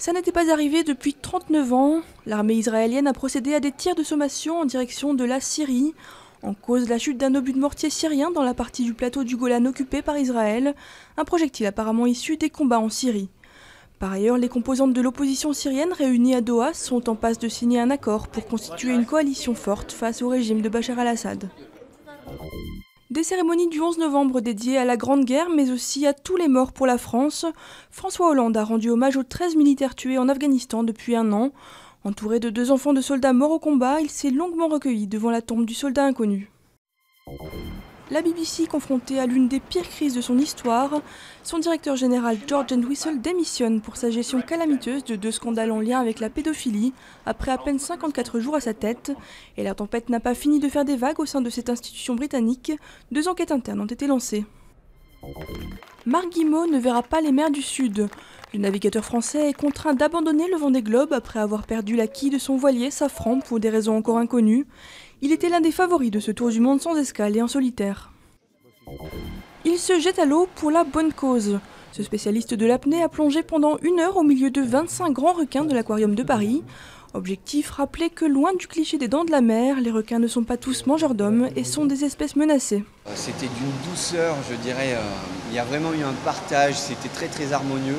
Ça n'était pas arrivé depuis 39 ans. L'armée israélienne a procédé à des tirs de sommation en direction de la Syrie. En cause, la chute d'un obus de mortier syrien dans la partie du plateau du Golan occupé par Israël, un projectile apparemment issu des combats en Syrie. Par ailleurs, les composantes de l'opposition syrienne réunies à Doha sont en passe de signer un accord pour constituer une coalition forte face au régime de Bachar al-Assad. Des cérémonies du 11 novembre dédiées à la Grande Guerre, mais aussi à tous les morts pour la France. François Hollande a rendu hommage aux 13 militaires tués en Afghanistan depuis un an. Entouré de 2 enfants de soldats morts au combat, il s'est longuement recueilli devant la tombe du soldat inconnu. La BBC, confrontée à l'une des pires crises de son histoire, son directeur général George Entwistle démissionne pour sa gestion calamiteuse de 2 scandales en lien avec la pédophilie, après à peine 54 jours à sa tête. Et la tempête n'a pas fini de faire des vagues au sein de cette institution britannique. 2 enquêtes internes ont été lancées. Marc Guimot ne verra pas les mers du Sud. Le navigateur français est contraint d'abandonner le Vendée Globe après avoir perdu la quille de son voilier Safran pour des raisons encore inconnues. Il était l'un des favoris de ce tour du monde sans escale et en solitaire. Il se jette à l'eau pour la bonne cause. Ce spécialiste de l'apnée a plongé pendant 1 heure au milieu de 25 grands requins de l'aquarium de Paris. Objectif, rappeler que loin du cliché des dents de la mer, les requins ne sont pas tous mangeurs d'hommes et sont des espèces menacées. C'était d'une douceur, je dirais, il y a vraiment eu un partage, c'était très harmonieux.